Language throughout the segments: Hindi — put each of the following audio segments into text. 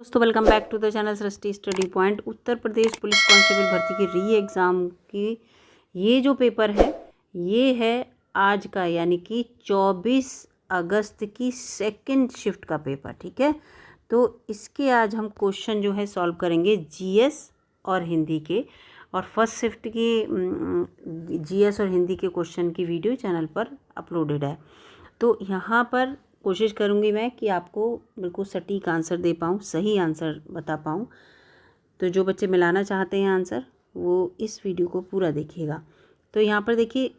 दोस्तों welcome back to the channel Srishti study point. Uttar Pradesh police constable भर्ती की री एग्ज़ाम की ये जो पेपर है ये है आज का, यानी कि 24 अगस्त की सेकंड शिफ्ट का पेपर। ठीक है, तो इसके आज हम क्वेश्चन जो है सॉल्व करेंगे जीएस और हिंदी के, और फर्स्ट शिफ्ट की जीएस और हिंदी के क्वेश्चन की वीडियो चैनल पर अपलोडेड है। तो यहाँ पर कोशिश करूँगी मैं कि आपको बिल्कुल सटीक आंसर दे पाऊँ, सही आंसर बता पाऊँ। तो जो बच्चे मिलाना चाहते हैं आंसर वो इस वीडियो को पूरा देखिएगा। तो यहाँ पर देखिए,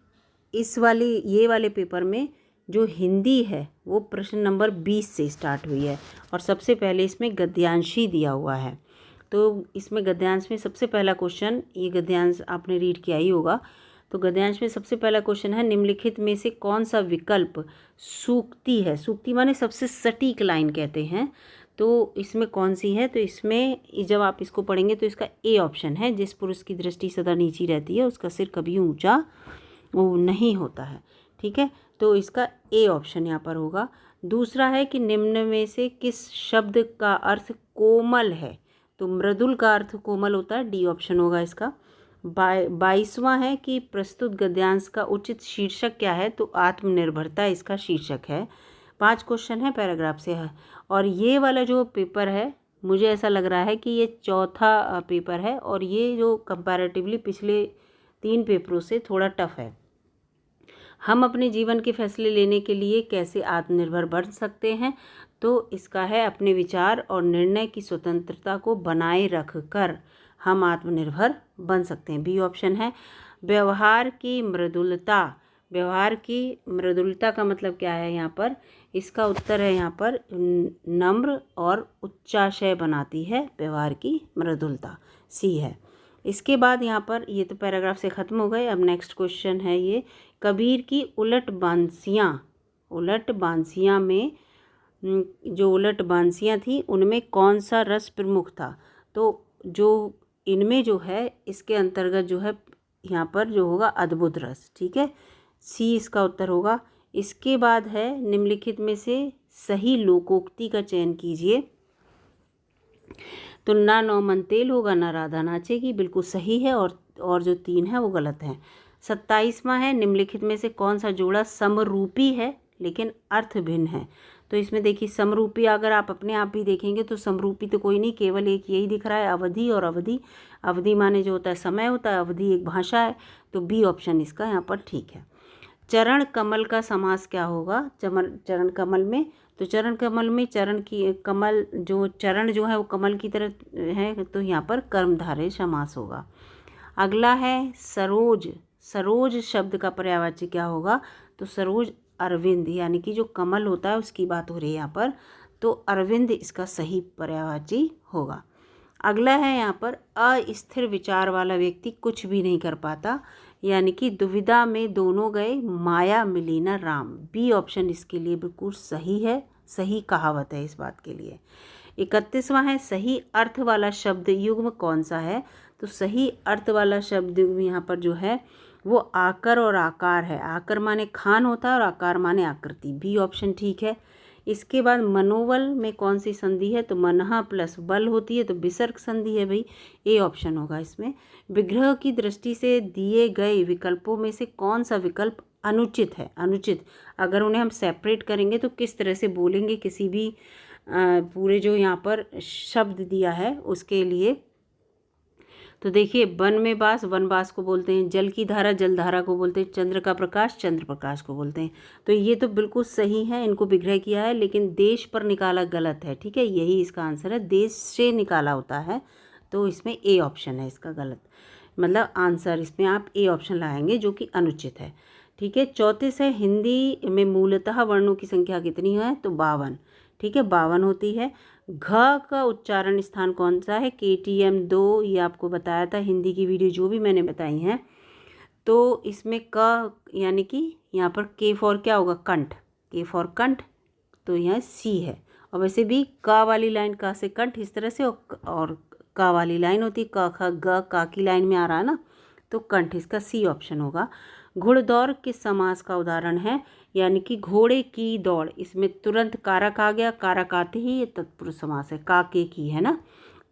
ये वाले पेपर में जो हिंदी है वो प्रश्न नंबर 20 से स्टार्ट हुई है, और सबसे पहले इसमें गद्यांश ही दिया हुआ है। तो इसमें गद्यांश में सबसे पहला क्वेश्चन, ये गद्यांश आपने रीड किया ही होगा। तो गद्यांश में सबसे पहला क्वेश्चन है, निम्नलिखित में से कौन सा विकल्प सूक्ति है। सूक्ति माने सबसे सटीक लाइन कहते हैं। तो इसमें कौन सी है, तो इसमें जब आप इसको पढ़ेंगे तो इसका ए ऑप्शन है, जिस पुरुष की दृष्टि सदा नीची रहती है उसका सिर कभी ऊंचा वो नहीं होता है। ठीक है, तो इसका ए ऑप्शन यहाँ पर होगा। दूसरा है कि निम्न में से किस शब्द का अर्थ कोमल है। तो मृदुल का अर्थ कोमल होता है, डी ऑप्शन होगा इसका। 22वां है कि प्रस्तुत गद्यांश का उचित शीर्षक क्या है। तो आत्मनिर्भरता इसका शीर्षक है। 5 क्वेश्चन है पैराग्राफ से है, और ये वाला जो पेपर है मुझे ऐसा लग रहा है कि ये चौथा पेपर है, और ये जो कंपैरेटिवली पिछले 3 पेपरों से थोड़ा टफ है। हम अपने जीवन के फैसले लेने के लिए कैसे आत्मनिर्भर बन सकते हैं। तो इसका है, अपने विचार और निर्णय की स्वतंत्रता को बनाए रख कर हम आत्मनिर्भर बन सकते हैं, बी ऑप्शन है। व्यवहार की मृदुलता, व्यवहार की मृदुलता का मतलब क्या है यहाँ पर, इसका उत्तर है यहाँ पर नम्र और उच्चाशय बनाती है व्यवहार की मृदुलता, सी है। इसके बाद यहाँ पर ये तो पैराग्राफ से ख़त्म हो गए। अब नेक्स्ट क्वेश्चन है ये, कबीर की उलट बांसियाँ में जो उलट बांसियाँ थी उनमें कौन सा रस प्रमुख था। तो जो इनमें जो है इसके अंतर्गत जो है यहाँ पर जो होगा अद्भुत रस। ठीक है, सी इसका उत्तर होगा। इसके बाद है, निम्नलिखित में से सही लोकोक्ति का चयन कीजिए। तो ना नौ मन तेल होगा, ना राधा नाचेगी, बिल्कुल सही है, और जो 3 है वो गलत है। 27वां है, निम्नलिखित में से कौन सा जोड़ा समरूपी है लेकिन अर्थ भिन्न है। तो इसमें देखिए, समरूपी अगर आप अपने आप भी देखेंगे तो समरूपी तो कोई नहीं, केवल एक यही दिख रहा है, अवधि और अवधि। अवधि माने जो होता है समय होता है, अवधि एक भाषा है। तो बी ऑप्शन इसका यहाँ पर ठीक है। चरण कमल का समास क्या होगा चरण कमल में। तो चरण कमल में चरण की कमल जो चरण जो है वो कमल की तरह है, तो यहाँ पर कर्मधारय समास होगा। अगला है सरोज शब्द का पर्यायवाची क्या होगा। तो सरोज अरविंद, यानी कि जो कमल होता है उसकी बात हो रही है यहाँ पर, तो अरविंद इसका सही पर्यायवाची होगा। अगला है यहाँ पर, अस्थिर विचार वाला व्यक्ति कुछ भी नहीं कर पाता, यानी कि दुविधा में दोनों गए माया मिली न राम, बी ऑप्शन इसके लिए बिल्कुल सही है, सही कहावत है इस बात के लिए। 31वां है, सही अर्थ वाला शब्द युग्म कौन सा है। तो सही अर्थ वाला शब्द युग्म यहाँ पर जो है वो आकर और आकार है। आकर माने खान होता है और आकार माने आकृति, बी ऑप्शन ठीक है। इसके बाद मनोबल में कौन सी संधि है। तो मनहा प्लस बल होती है, तो विसर्ग संधि है भाई, ए ऑप्शन होगा इसमें। विग्रह की दृष्टि से दिए गए विकल्पों में से कौन सा विकल्प अनुचित है। अनुचित अगर उन्हें हम सेपरेट करेंगे तो किस तरह से बोलेंगे किसी भी पूरे जो यहाँ पर शब्द दिया है उसके लिए। तो देखिए, वन में बास वनबास को बोलते हैं, जल की धारा जलधारा को बोलते हैं, चंद्र का प्रकाश चंद्र प्रकाश को बोलते हैं। तो ये तो बिल्कुल सही है, इनको विग्रह किया है, लेकिन देश पर निकाला गलत है। ठीक है, यही इसका आंसर है, देश से निकाला होता है, तो इसमें ए ऑप्शन है इसका गलत, मतलब आंसर इसमें आप ए ऑप्शन लाएंगे जो कि अनुचित है। ठीक है, 34 है, हिंदी में मूलतः वर्णों की संख्या कितनी है। तो 52। ठीक है, 52 होती है। घ का उच्चारण स्थान कौन सा है। KTM 2, ये आपको बताया था हिंदी की वीडियो जो भी मैंने बताई हैं। तो इसमें क यानी कि यहाँ पर के फॉर क्या होगा, कंठ, के फॉर कंठ, तो यहाँ सी है। और वैसे भी क वाली लाइन का से कंठ इस तरह से, और क वाली लाइन होती क ख ग का की लाइन में आ रहा है ना, तो कंठ इसका सी ऑप्शन होगा। घुड़दौड़ किस समास का उदाहरण है, यानी कि घोड़े की दौड़, इसमें तुरंत कारक आ गया, कारक आते ही ये तत्पुरुष समास है, काके की है ना,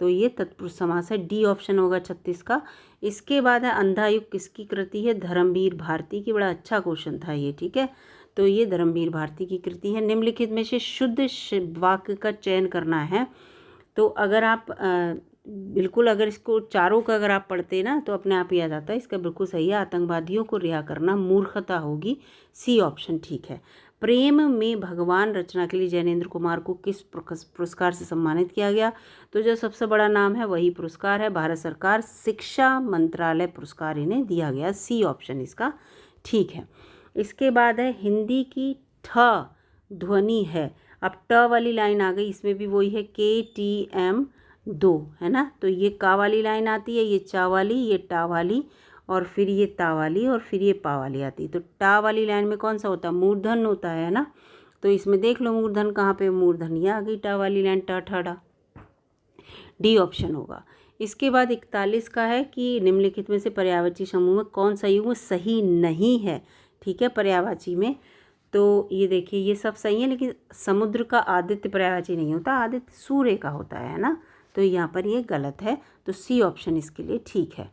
तो ये तत्पुरुष समास है। डी ऑप्शन होगा 36 का। इसके बाद है अंधा युग किसकी कृति है, धर्मवीर भारती की, बड़ा अच्छा क्वेश्चन था ये, ठीक है, तो ये धर्मवीर भारती की कृति है। निम्नलिखित में से शुद्ध वाक्य का चयन करना है, तो अगर आप बिल्कुल अगर इसको चारों का अगर आप पढ़ते ना तो अपने आप ही आ जाता है। इसका बिल्कुल सही है, आतंकवादियों को रिहा करना मूर्खता होगी, सी ऑप्शन ठीक है। प्रेम में भगवान रचना के लिए जैनेन्द्र कुमार को किस पुरस्कार से सम्मानित किया गया, तो जो सबसे बड़ा नाम है वही पुरस्कार है, भारत सरकार शिक्षा मंत्रालय पुरस्कार इन्हें दिया गया, सी ऑप्शन इसका ठीक है। इसके बाद है हिंदी की ठ ध्वनि है, अब ट वाली लाइन आ गई, इसमें भी वही है KTM 2 है ना, तो ये का वाली लाइन आती है, ये चा वाली, ये टा वाली, और फिर ये ता वाली, और फिर ये पा वाली आती है। तो टा वाली लाइन में कौन सा होता है, मूर्धन होता है ना, तो इसमें देख लो मूर्धन कहाँ पे, मूर्धन ये आ गई टा वाली लाइन, टा ठा डा, डी ऑप्शन होगा। इसके बाद 41 का है कि निम्नलिखित में से पर्यायवाची समूह में कौन सा युग्म सही नहीं है, ठीक है, पर्यायवाची में, तो ये देखिए ये सब सही है, लेकिन समुद्र का आदित्य पर्यायवाची नहीं होता, आदित्य सूर्य का होता है ना, तो यहाँ पर ये गलत है, तो सी ऑप्शन इसके लिए ठीक है,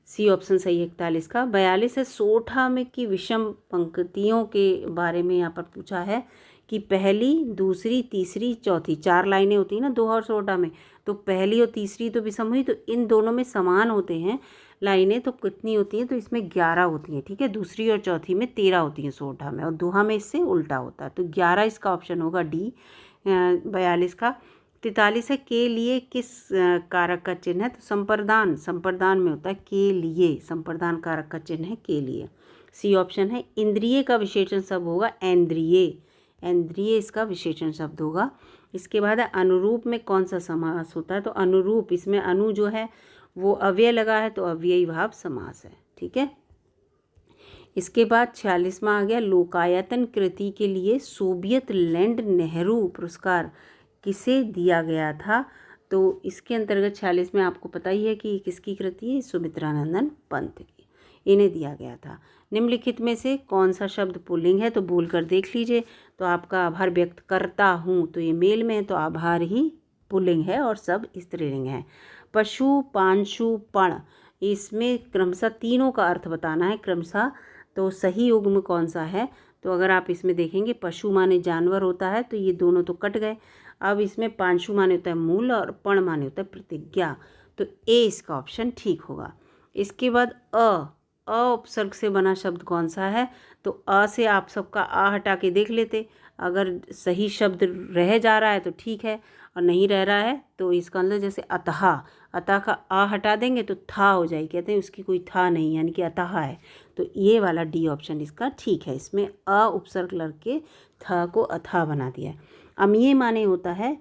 सी ऑप्शन सही है 41 का। 42 है सोठा में की विषम पंक्तियों के बारे में यहाँ पर पूछा है कि पहली, दूसरी, तीसरी, चौथी, 4 लाइनें होती हैं ना दोहा और सोठा में, तो पहली और तीसरी तो विषम हुई, तो इन दोनों में समान होते हैं लाइनें, तो कितनी होती हैं, तो इसमें 11 होती हैं, ठीक है, दूसरी और चौथी में 13 होती हैं सोठा में, और दोहा में इससे उल्टा होता है, तो 11 इसका ऑप्शन होगा डी 42 का। 43 है के लिए किस कारक का चिन्ह है, तो संप्रदान, संप्रदान में होता है के लिए, संप्रदान कारक का चिन्ह है के लिए, सी ऑप्शन है। इंद्रिय का विशेषण शब्द होगा ऐन्द्रिय, ऐन्द्रिय इसका विशेषण शब्द होगा। इसके बाद है अनुरूप में कौन सा समास होता है, तो अनुरूप, इसमें अनु जो है वो अव्यय लगा है, तो अव्ययी भाव समास है, ठीक है। इसके बाद 46वां आ गया, लोकायतन कृति के लिए सोवियत लैंड नेहरू पुरस्कार किसे दिया गया था, तो इसके अंतर्गत 46 में आपको पता ही है कि किसकी कृति है, सुमित्रानंदन पंत की, इन्हें दिया गया था। निम्नलिखित में से कौन सा शब्द पुल्लिंग है, तो बोलकर देख लीजिए, तो आपका आभार व्यक्त करता हूँ, तो ये मेल में है, तो आभार ही पुल्लिंग है और सब स्त्रीलिंग है। पशु, पांशु, पण, इसमें क्रमशः तीनों का अर्थ बताना है क्रमशः, तो सही युग्म कौन सा है, तो अगर आप इसमें देखेंगे पशु माने जानवर होता है, तो ये दोनों तो कट गए। अब इसमें पांशु माने होता है मूल और पण माने होता है प्रतिज्ञा, तो ए इसका ऑप्शन ठीक होगा। इसके बाद अ उपसर्ग से बना शब्द कौन सा है, तो अ से आप सबका आ हटा के देख लेते, अगर सही शब्द रह जा रहा है तो ठीक है, और नहीं रह रहा है तो इसका अंदर जैसे अतः, अतः का आ हटा देंगे तो था हो जाएगी, कहते हैं उसकी कोई था नहीं, यानी कि अतः है, तो ये वाला डी ऑप्शन इसका ठीक है, इसमें अ उपसर्ग लड़के था को अथा बना दिया। अमीय माने होता है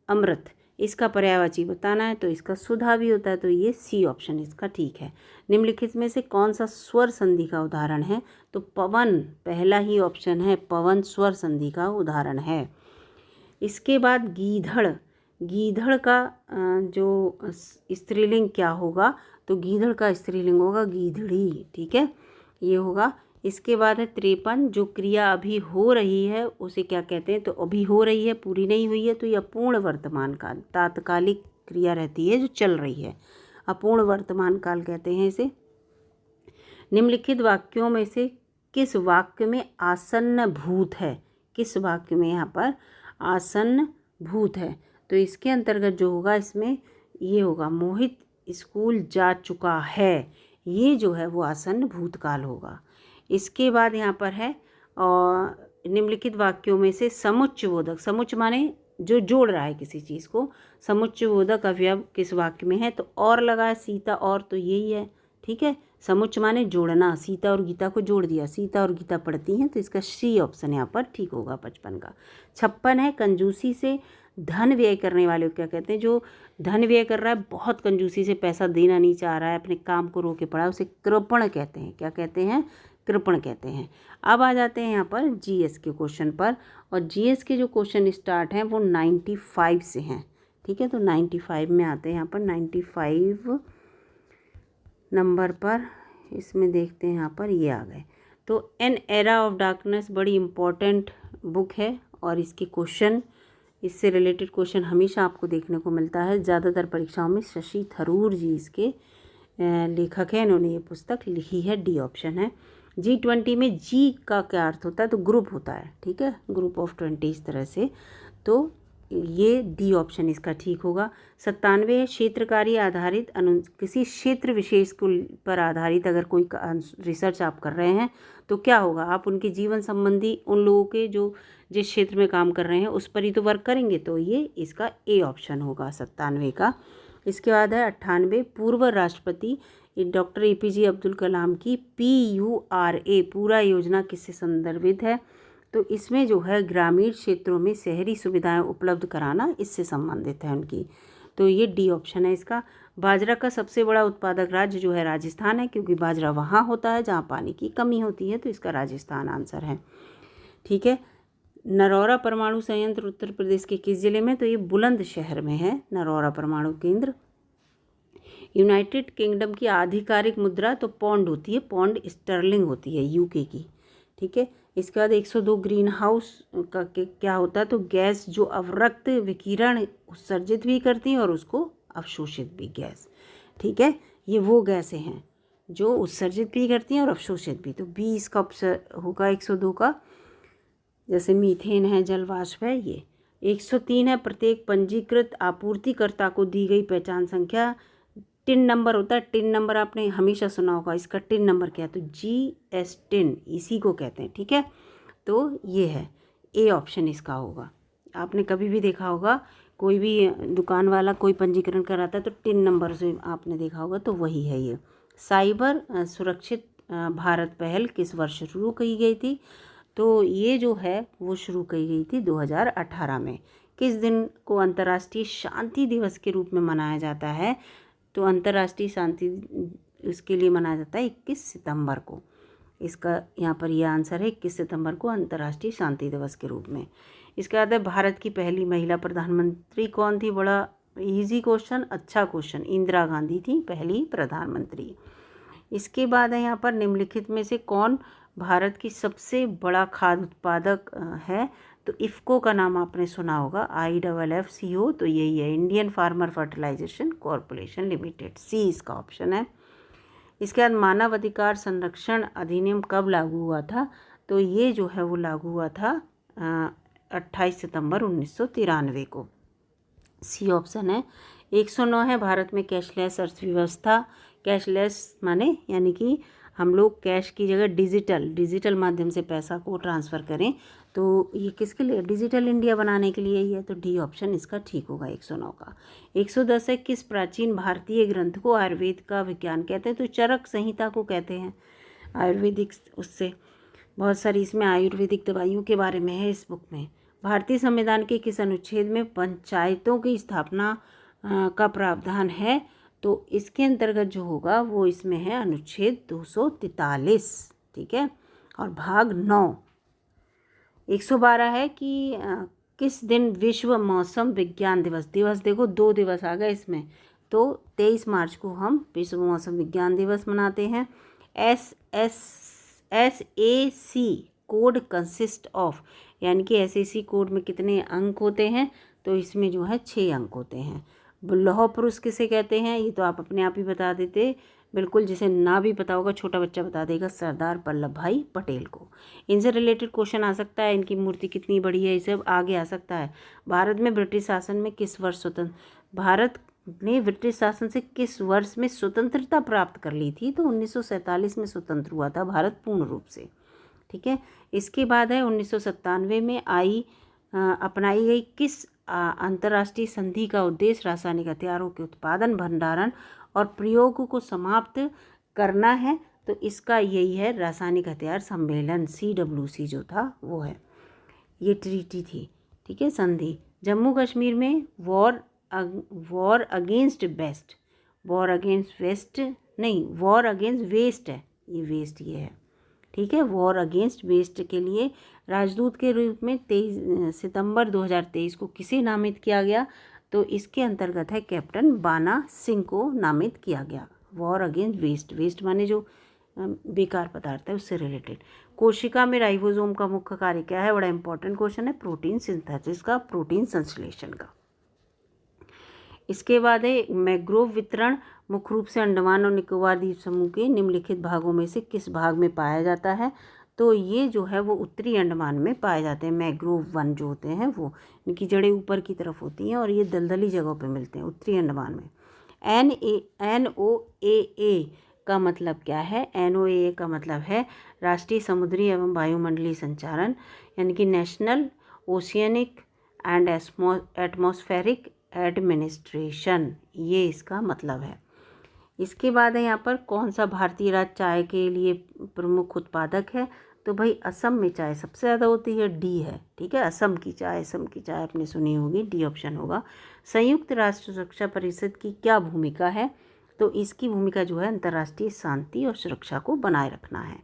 अमृत, इसका पर्यायवाची बताना है, तो इसका सुधा भी होता है, तो ये सी ऑप्शन इसका ठीक है। निम्नलिखित में से कौन सा स्वर संधि का उदाहरण है, तो पवन, पहला ही ऑप्शन है, पवन स्वर संधि का उदाहरण है। इसके बाद गीधड़, गीधड़ का जो स्त्रीलिंग क्या होगा, तो गीधड़ का स्त्रीलिंग होगा गीधड़ी, ठीक है, ये होगा। इसके बाद है 53, जो क्रिया अभी हो रही है उसे क्या कहते हैं, तो अभी हो रही है, पूरी नहीं हुई है, तो यह अपूर्ण वर्तमान काल, तात्कालिक क्रिया रहती है जो चल रही है, अपूर्ण वर्तमान काल कहते हैं इसे। निम्नलिखित वाक्यों में से किस वाक्य में आसन्न भूत है, किस वाक्य में यहाँ पर आसन्न भूत है, तो इसके अंतर्गत जो होगा इसमें ये होगा मोहित स्कूल जा चुका है, ये जो है वो आसन्न भूतकाल होगा। इसके बाद यहाँ पर है और निम्नलिखित वाक्यों में से समुच्चयबोधक, समुच्च माने जो जोड़ रहा है किसी चीज़ को, समुच्चयबोधक अवयव किस वाक्य में है, तो और लगा है सीता और, तो यही है, ठीक है, समुच्च माने जोड़ना, सीता और गीता को जोड़ दिया, सीता और गीता पढ़ती हैं, तो इसका सी ऑप्शन यहाँ पर ठीक होगा 55 का। 56 है कंजूसी से धन व्यय करने वाले को क्या कहते हैं, जो धन व्यय कर रहा है, बहुत कंजूसी से पैसा देना नहीं चाह रहा है, अपने काम को रोके पड़ा है, उसे कृपण कहते हैं, क्या कहते हैं, कृपण कहते हैं। अब आ जाते हैं यहाँ पर जीएस के क्वेश्चन पर, और जीएस के जो क्वेश्चन स्टार्ट हैं वो 95 से हैं, ठीक है, तो 95 में आते हैं यहाँ पर 95 नंबर पर इसमें देखते हैं, यहाँ पर ये आ गए। तो एन एरा ऑफ डार्कनेस बड़ी इम्पॉर्टेंट बुक है और इसके क्वेश्चन, इससे रिलेटेड क्वेश्चन हमेशा आपको देखने को मिलता है ज़्यादातर परीक्षाओं में। शशि थरूर जी इसके लेखक हैं, इन्होंने ये पुस्तक लिखी है। डी ऑप्शन है। G20 में जी का क्या अर्थ होता है? तो ग्रुप होता है, ठीक है, ग्रुप ऑफ 20 इस तरह से। तो ये डी ऑप्शन इसका ठीक होगा। 97 है क्षेत्रकारी आधारित किसी क्षेत्र विशेष को पर आधारित अगर कोई रिसर्च आप कर रहे हैं तो क्या होगा? आप उनके जीवन संबंधी उन लोगों के जो जिस क्षेत्र में काम कर रहे हैं उस पर ही तो वर्क करेंगे, तो ये इसका ए ऑप्शन होगा 97 का। इसके बाद है 98 पूर्व राष्ट्रपति डॉक्टर APJ अब्दुल कलाम की PURA पूरा योजना किससे संदर्भित है? तो इसमें जो है ग्रामीण क्षेत्रों में शहरी सुविधाएं उपलब्ध कराना इससे संबंधित है उनकी। तो ये डी ऑप्शन है इसका। बाजरा का सबसे बड़ा उत्पादक राज्य जो है राजस्थान है, क्योंकि बाजरा वहाँ होता है जहाँ पानी की कमी होती है, तो इसका राजस्थान आंसर है, ठीक है। नरौरा परमाणु संयंत्र उत्तर प्रदेश के किस जिले में? तो ये बुलंदशहर में है नरौरा परमाणु केंद्र। यूनाइटेड किंगडम की आधिकारिक मुद्रा तो पौंड होती है, पौंड स्टर्लिंग होती है यूके की, ठीक है। इसके बाद 102 ग्रीन हाउस का क्या होता है? तो गैस जो अवरक्त विकिरण उत्सर्जित भी करती है और उसको अवशोषित भी गैस, ठीक है। ये वो गैसें हैं जो उत्सर्जित भी करती हैं और अवशोषित भी। तो 20 का होगा 102 का, जैसे मीथेन है, जल वाष्प है ये। 103 है प्रत्येक पंजीकृत आपूर्तिकर्ता को दी गई पहचान संख्या। टिन नंबर होता है, टिन नंबर आपने हमेशा सुना होगा, इसका टिन नंबर क्या है? तो GS टिन इसी को कहते हैं, ठीक है। तो ये है ए ऑप्शन इसका होगा। आपने कभी भी देखा होगा कोई भी दुकान वाला कोई पंजीकरण कराता है तो टिन नंबर से आपने देखा होगा, तो वही है ये। साइबर सुरक्षित भारत पहल किस वर्ष शुरू की गई थी? तो ये जो है वो शुरू की गई थी 2018 में। किस दिन को अंतर्राष्ट्रीय शांति दिवस के रूप में मनाया जाता है? तो अंतर्राष्ट्रीय शांति उसके लिए मनाया जाता है 21 सितंबर को। इसका यहाँ पर यह आंसर है 21 सितंबर को अंतर्राष्ट्रीय शांति दिवस के रूप में। इसके बाद है भारत की पहली महिला प्रधानमंत्री कौन थी? बड़ा इजी क्वेश्चन, अच्छा क्वेश्चन। इंदिरा गांधी थी पहली प्रधानमंत्री। इसके बाद है यहाँ पर निम्नलिखित में से कौन भारत की सबसे बड़ा खाद्य उत्पादक है? तो इफ़को का नाम आपने सुना होगा, IFFCO, तो यही है, Indian farmer fertilization corporation limited. C इसका ऑप्शन है। इसके बाद मानव अधिकार संरक्षण अधिनियम कब लागू हुआ था? तो ये जो है वो लागू हुआ था 28 सितंबर 1993 को। सी ऑप्शन है। 109 है भारत में कैशलेस अर्थव्यवस्था। कैशलेस माने यानी कि हम लोग कैश की जगह डिजिटल माध्यम से पैसा को ट्रांसफ़र करें, तो ये किसके लिए? डिजिटल इंडिया बनाने के लिए ही है, तो डी ऑप्शन इसका ठीक होगा 109 का। 110 है किस प्राचीन भारतीय ग्रंथ को आयुर्वेद का विज्ञान कहते हैं? तो चरक संहिता को कहते हैं आयुर्वेदिक, उससे बहुत सारी इसमें आयुर्वेदिक दवाइयों के बारे में है इस बुक में। भारतीय संविधान के किस अनुच्छेद में पंचायतों की स्थापना का प्रावधान है? तो इसके अंतर्गत जो होगा वो इसमें है अनुच्छेद 243, ठीक है। और भाग 9। 112 है कि किस दिन विश्व मौसम विज्ञान दिवस? देखो 2 दिवस आ गए इसमें, तो 23 मार्च को हम विश्व मौसम विज्ञान दिवस मनाते हैं। SAC कोड कंसिस्ट ऑफ, यानी कि SAC कोड में कितने अंक होते हैं? तो इसमें जो है 6 अंक होते हैं। लौह पुरुष किसे कहते हैं? ये तो आप अपने आप ही बता देते बिल्कुल, जिसे ना भी पता होगा छोटा बच्चा बता देगा, सरदार वल्लभ भाई पटेल को। इनसे रिलेटेड क्वेश्चन आ सकता है, इनकी मूर्ति कितनी बड़ी है, ये सब आगे आ सकता है। भारत में ब्रिटिश शासन में किस वर्ष भारत ने ब्रिटिश शासन से किस वर्ष में स्वतंत्रता प्राप्त कर ली थी? तो 1947 में स्वतंत्र हुआ था भारत पूर्ण रूप से, ठीक है। इसके बाद है 1997 में अपनाई गई किस अंतर्राष्ट्रीय संधि का उद्देश्य रासायनिक हथियारों के उत्पादन, भंडारण और प्रयोग को समाप्त करना है? तो इसका यही है रासायनिक हथियार सम्मेलन, CWC जो था वो है, ये ट्रीटी थी, ठीक है, संधि। जम्मू कश्मीर में वॉर अगेंस्ट वेस्ट है, ये वेस्ट ये है, ठीक है। वॉर अगेंस्ट वेस्ट के लिए राजदूत के रूप में 23 सितंबर 2023 को किसे नामित किया गया? तो इसके अंतर्गत है कैप्टन बाना सिंह को नामित किया गया। वॉर अगेंस्ट वेस्ट माने जो बेकार पदार्थ है उससे रिलेटेड। कोशिका में राइबोसोम का मुख्य कार्य क्या है, बड़ा इंपॉर्टेंट क्वेश्चन है, प्रोटीन सिंथेसिस का, प्रोटीन संश्लेषण का। इसके बाद है मैंग्रोव वितरण मुख्य रूप से अंडमान और निकोबार द्वीप समूह के निम्नलिखित भागों में से किस भाग में पाया जाता है, तो ये जो है वो उत्तरी अंडमान में पाए जाते हैं। मैंग्रोव वन जो होते हैं वो, इनकी जड़ें ऊपर की तरफ होती हैं और ये दलदली जगहों पे मिलते हैं उत्तरी अंडमान में। NOAA का मतलब क्या है, NOAA का मतलब है राष्ट्रीय समुद्री एवं वायुमंडलीय संचारण, यानी कि national oceanic and atmospheric administration, ये इसका मतलब है। इसके बाद है यहाँ पर कौन सा भारतीय राज्य चाय के लिए प्रमुख उत्पादक है, तो भाई असम में चाय सबसे ज़्यादा होती है, डी है, ठीक है, असम की चाय आपने सुनी होगी, डी ऑप्शन होगा। संयुक्त राष्ट्र सुरक्षा परिषद की क्या भूमिका है, तो इसकी भूमिका जो है अंतर्राष्ट्रीय शांति और सुरक्षा को बनाए रखना है,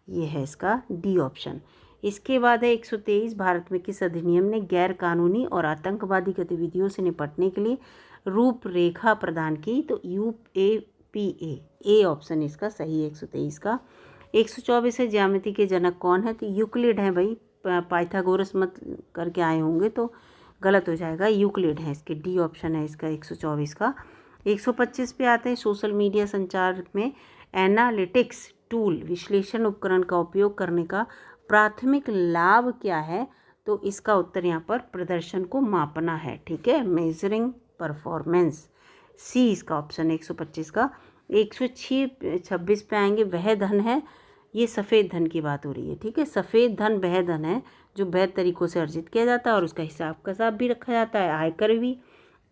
ये है इसका डी ऑप्शन। इसके बाद है 123 भारत में किस अधिनियम ने गैर कानूनी और आतंकवादी गतिविधियों से निपटने के लिए रूपरेखा प्रदान की, तो UAPA, ए ऑप्शन इसका सही है 123 का। 124 है ज्यामिति के जनक कौन है, तो यूक्लिड है भाई, पाइथागोरस मत करके आए होंगे तो गलत हो जाएगा, यूक्लिड है इसके, डी ऑप्शन है इसका 124 का। 125 पे आते हैं सोशल मीडिया संचार में एनालिटिक्स टूल विश्लेषण उपकरण का उपयोग करने का प्राथमिक लाभ क्या है, तो इसका उत्तर यहाँ पर प्रदर्शन को मापना है, ठीक है, मेजरिंग परफॉर्मेंस, सी इसका ऑप्शन 125 का। 126 पे आएंगे वह धन है, ये सफ़ेद धन की बात हो रही है, ठीक है, सफ़ेद धन वह धन है जो वैध तरीक़ों से अर्जित किया जाता है और उसका हिसाब कसाब भी रखा जाता है, आयकर भी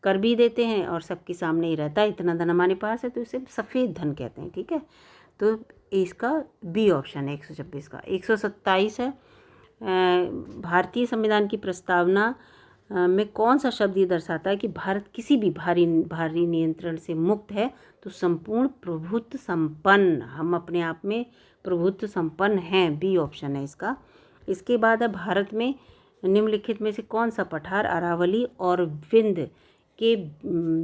कर भी देते हैं और सबके सामने ही रहता है, इतना धन हमारे पास है, तो इसे सफ़ेद धन कहते हैं, ठीक है, तो इसका बी ऑप्शन है 126 का। 127 है भारतीय संविधान की प्रस्तावना में कौन सा शब्द ये दर्शाता है कि भारत किसी भी भारी नियंत्रण से मुक्त है, तो संपूर्ण प्रभुत्व संपन्न, हम अपने आप में प्रभुत्व संपन्न हैं, बी ऑप्शन है इसका। इसके बाद है भारत में निम्नलिखित में से कौन सा पठार अरावली और विंध्य के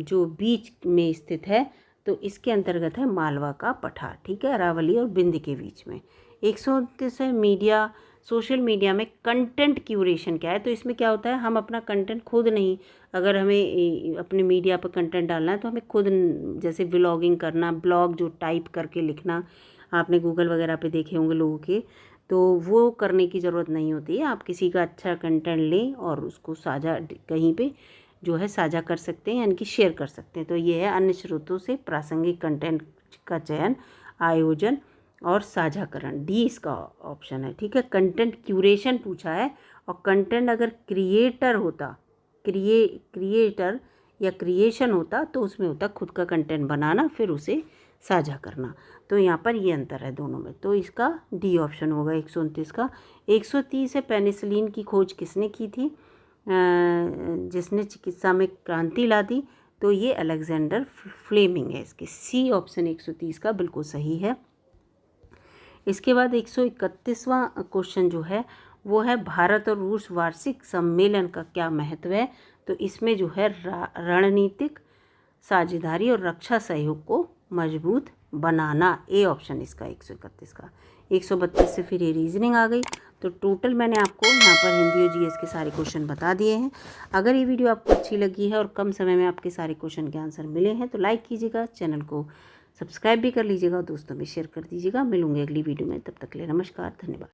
जो बीच में स्थित है, तो इसके अंतर्गत है मालवा का पठार, ठीक है, अरावली और विंध्य के बीच में। 129 है मीडिया, सोशल मीडिया में कंटेंट क्यूरेशन क्या है, तो इसमें क्या होता है, हम अपना कंटेंट खुद नहीं, अगर हमें अपने मीडिया पर कंटेंट डालना है तो हमें खुद, जैसे व्लॉगिंग करना, ब्लॉग जो टाइप करके लिखना, आपने गूगल वगैरह पे देखे होंगे लोगों के, तो वो करने की ज़रूरत नहीं होती है, आप किसी का अच्छा कंटेंट लें और उसको साझा कहीं पे जो है साझा कर सकते हैं, यानी कि शेयर कर सकते हैं, तो ये है अन्य स्रोतों से प्रासंगिक कंटेंट का चयन, आयोजन और साझाकरण, डी इसका ऑप्शन है, ठीक है। कंटेंट क्यूरेशन पूछा है, और कंटेंट अगर क्रिएटर होता, क्रिएटर या क्रिएशन होता, तो उसमें होता खुद का कंटेंट बनाना फिर उसे साझा करना, तो यहाँ पर ये अंतर है दोनों में, तो इसका डी ऑप्शन होगा 129 का। 130 है पेनिसिलिन की खोज किसने की थी, जिसने चिकित्सा में क्रांति ला दी, तो ये अलेक्जेंडर फ्लेमिंग है, इसके सी ऑप्शन 130 का बिल्कुल सही है। इसके बाद 131वां क्वेश्चन जो है वो है भारत और रूस वार्षिक सम्मेलन का क्या महत्व है, तो इसमें जो है रणनीतिक साझेदारी और रक्षा सहयोग को मजबूत बनाना, ए ऑप्शन इसका 131 का। 132 से फिर ये रीजनिंग आ गई, तो टोटल मैंने आपको यहाँ पर हिंदी और जीएस के सारे क्वेश्चन बता दिए हैं। अगर ये वीडियो आपको अच्छी लगी है और कम समय में आपके सारे क्वेश्चन के आंसर मिले हैं तो लाइक कीजिएगा, चैनल को सब्सक्राइब भी कर लीजिएगा और दोस्तों में शेयर कर दीजिएगा। मिलूंगे अगली वीडियो में, तब तक के लिए नमस्कार, धन्यवाद।